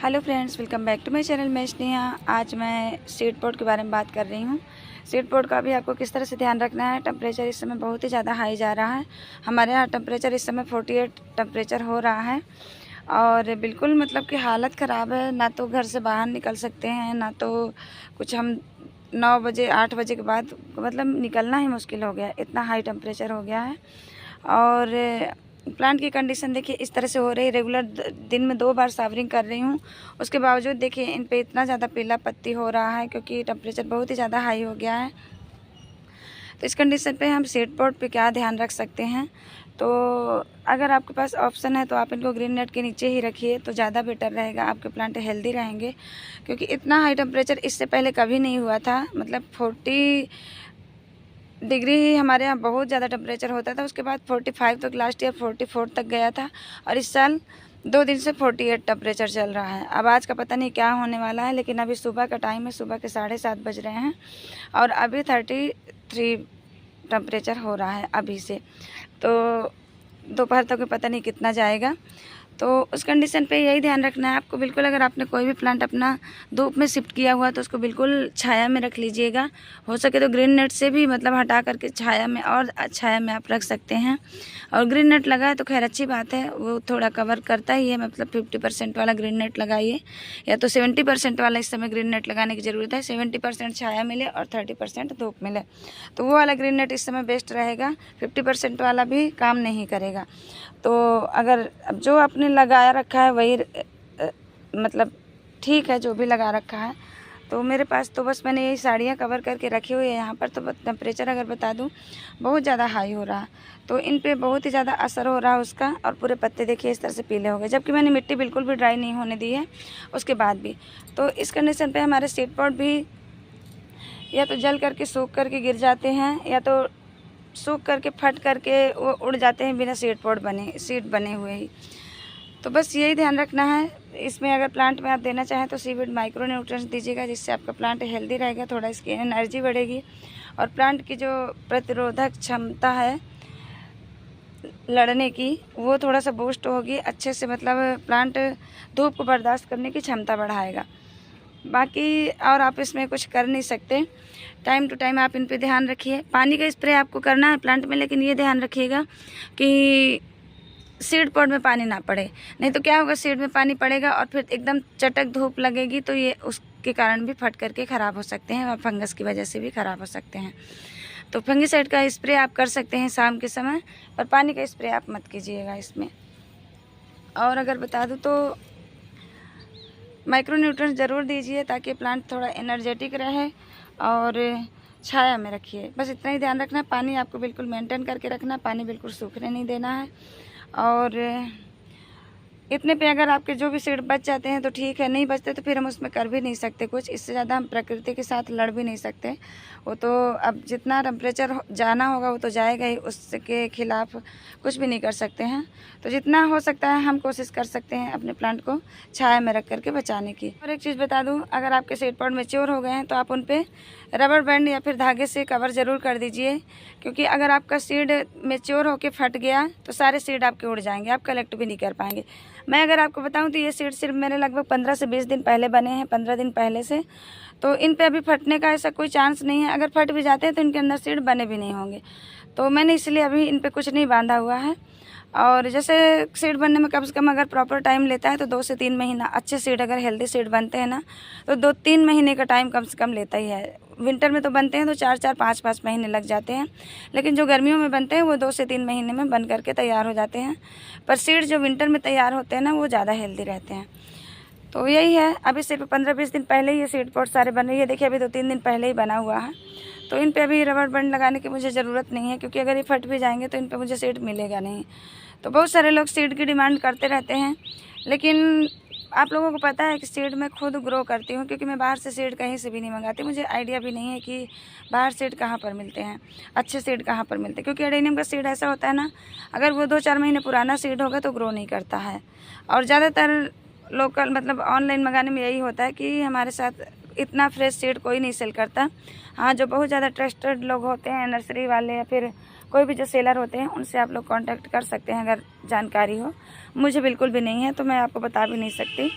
Hello friends, welcome back to my channel. मैं स्नेहा। आज मैं सीड पॉट के बारे में बात कर रही हूँ। सीड पॉट का भी आपको किस तरह से ध्यान रखना है। टेम्परेचर इस समय बहुत ही ज़्यादा हाई जा रहा है। हमारे यहाँ टेम्परेचर इस समय 48 टेम्परेचर हो रहा है और बिल्कुल मतलब कि हालत ख़राब है। ना तो घर से बाहर निकल सकते हैं, ना तो कुछ हम 9 बजे 8 बजे के बाद मतलब निकलना ही मुश्किल हो गया, इतना हाई टेम्परेचर हो गया है। और प्लांट की कंडीशन देखिए इस तरह से हो रही है। रेगुलर दिन में 2 बार सावरिंग कर रही हूँ, उसके बावजूद देखिए इन पे इतना ज़्यादा पीला पत्ती हो रहा है क्योंकि टेम्परेचर बहुत ही ज़्यादा हाई हो गया है। तो इस कंडीशन पे हम सीड पॉट पे क्या ध्यान रख सकते हैं, तो अगर आपके पास ऑप्शन है तो आप इनको ग्रीन नेट के नीचे ही रखिए तो ज़्यादा बेटर रहेगा। आपके प्लांट हेल्दी रहेंगे क्योंकि इतना हाई टेम्परेचर इससे पहले कभी नहीं हुआ था। मतलब 40 डिग्री ही हमारे यहाँ बहुत ज़्यादा टेम्परेचर होता था। उसके बाद 45 तक, लास्ट ईयर 44 तक गया था और इस साल 2 दिन से 48 टेम्परेचर चल रहा है। अब आज का पता नहीं क्या होने वाला है, लेकिन अभी सुबह का टाइम है, सुबह के 7:30 बज रहे हैं और अभी 33 टेम्परेचर हो रहा है अभी से। तो दोपहर तक पता नहीं कितना जाएगा। तो उस कंडीशन पे यही ध्यान रखना है आपको। बिल्कुल अगर आपने कोई भी प्लांट अपना धूप में शिफ्ट किया हुआ तो उसको बिल्कुल छाया में रख लीजिएगा। हो सके तो ग्रीन नेट से भी मतलब हटा करके छाया में, और छाया में आप रख सकते हैं। और ग्रीन नेट लगा है तो खैर अच्छी बात है, वो थोड़ा कवर करता ही है। मतलब 50% वाला ग्रीन नेट लगाइए, या तो 70% वाला इस समय ग्रीन नेट लगाने की ज़रूरत है। 70% छाया मिले और 30% धूप मिले, तो वो वाला ग्रीन नेट इस समय बेस्ट रहेगा। 50% वाला भी काम नहीं करेगा। तो अगर जो आपने लगाया रखा है वही मतलब ठीक है, जो भी लगा रखा है। तो मेरे पास तो बस मैंने यही साड़ियाँ कवर करके रखी हुई है। यहाँ पर तो टेम्परेचर अगर बता दूँ बहुत ज़्यादा हाई हो रहा है, तो इन पे बहुत ही ज़्यादा असर हो रहा है उसका। और पूरे पत्ते देखिए इस तरह से पीले हो गए, जबकि मैंने मिट्टी बिल्कुल भी ड्राई नहीं होने दी है उसके बाद भी। तो इस कंडीशन पे हमारे सीड पॉट भी या तो जल करके सूख करके गिर जाते हैं, या तो सूख करके फट करके वो उड़ जाते हैं बिना सीड बने हुए ही। तो बस यही ध्यान रखना है इसमें। अगर प्लांट में आप देना चाहें तो सीविड माइक्रो न्यूट्रिएंट्स दीजिएगा, जिससे आपका प्लांट हेल्दी रहेगा, थोड़ा इसकी एनर्जी बढ़ेगी और प्लांट की जो प्रतिरोधक क्षमता है लड़ने की वो थोड़ा सा बूस्ट होगी अच्छे से। मतलब प्लांट धूप को बर्दाश्त करने की क्षमता बढ़ाएगा। बाकी और आप इसमें कुछ कर नहीं सकते। टाइम टू टाइम आप इन पे ध्यान रखिए। पानी का स्प्रे आपको करना है प्लांट में, लेकिन ये ध्यान रखिएगा कि सीड पॉट में पानी ना पड़े। नहीं तो क्या होगा, सीड में पानी पड़ेगा और फिर एकदम चटक धूप लगेगी तो ये उसके कारण भी फट करके ख़राब हो सकते हैं और फंगस की वजह से भी ख़राब हो सकते हैं। तो फंगिसाइड का स्प्रे आप कर सकते हैं शाम के समय, पर पानी का स्प्रे आप मत कीजिएगा इसमें। और अगर बता दूँ तो माइक्रो न्यूट्रिएंट्स ज़रूर दीजिए ताकि प्लांट थोड़ा एनर्जेटिक रहे, और छाया में रखिए। बस इतना ही ध्यान रखना है। पानी आपको बिल्कुल मेंटेन करके रखना है, पानी बिल्कुल सूखने नहीं देना है। और इतने पे अगर आपके जो भी सीड बच जाते हैं तो ठीक है, नहीं बचते तो फिर हम उसमें कर भी नहीं सकते कुछ। इससे ज़्यादा हम प्रकृति के साथ लड़ भी नहीं सकते। वो तो अब जितना टेम्परेचर जाना होगा वो तो जाएगा ही, उसके खिलाफ कुछ भी नहीं कर सकते हैं। तो जितना हो सकता है हम कोशिश कर सकते हैं अपने प्लांट को छाया में रख करके बचाने की। और एक चीज़ बता दूँ, अगर आपके सीड पॉट मैच्योर हो गए हैं तो आप उन पर रबर बैंड या फिर धागे से कवर ज़रूर कर दीजिए, क्योंकि अगर आपका सीड मैच्योर होकर फट गया तो सारे सीड आपके उड़ जाएंगे, आप कलेक्ट भी नहीं कर पाएंगे। मैं अगर आपको बताऊं तो ये सीड सिर्फ मेरे लगभग 15 से 20 दिन पहले बने हैं, 15 दिन पहले से। तो इन पे अभी फटने का ऐसा कोई चांस नहीं है। अगर फट भी जाते हैं तो इनके अंदर सीड बने भी नहीं होंगे। तो मैंने इसलिए अभी इन पे कुछ नहीं बांधा हुआ है। और जैसे सीड बनने में कम से कम अगर प्रॉपर टाइम लेता है तो 2 से 3 महीना, अच्छे सीड अगर हेल्दी सीड बनते हैं ना तो 2-3 महीने का टाइम कम से कम लेता ही है। विंटर में तो बनते हैं तो 4-4, 5-5 महीने लग जाते हैं, लेकिन जो गर्मियों में बनते हैं वो 2 से 3 महीने में बन करके तैयार हो जाते हैं। पर सीड जो विंटर में तैयार होते हैं ना वो ज़्यादा हेल्दी रहते हैं। तो यही है। अभी सिर्फ 15-20 दिन पहले ही ये सीड पॉट सारे बन रही है। देखिए अभी 2-3 दिन पहले ही बना हुआ है। तो इन पे अभी रबर बैंड लगाने की मुझे ज़रूरत नहीं है, क्योंकि अगर ये फट भी जाएंगे तो इन पे मुझे सीड मिलेगा नहीं। तो बहुत सारे लोग सीड की डिमांड करते रहते हैं, लेकिन आप लोगों को पता है कि सीड मैं खुद ग्रो करती हूँ, क्योंकि मैं बाहर से सीड कहीं से भी नहीं मंगाती। मुझे आइडिया भी नहीं है कि बाहर सीड कहाँ पर मिलते हैं, अच्छे सीड कहाँ पर मिलते हैं। क्योंकि एडेनियम का सीड ऐसा होता है ना, अगर वो 2-4 महीने पुराना सीड होगा तो ग्रो नहीं करता है। और ज़्यादातर लोकल मतलब ऑनलाइन मंगाने में यही होता है कि हमारे साथ इतना फ्रेश सीड कोई नहीं सेल करता। हाँ, जो बहुत ज़्यादा ट्रस्टेड लोग होते हैं, नर्सरी वाले या फिर कोई भी जो सेलर होते हैं, उनसे आप लोग कांटेक्ट कर सकते हैं अगर जानकारी हो। मुझे बिल्कुल भी नहीं है तो मैं आपको बता भी नहीं सकती।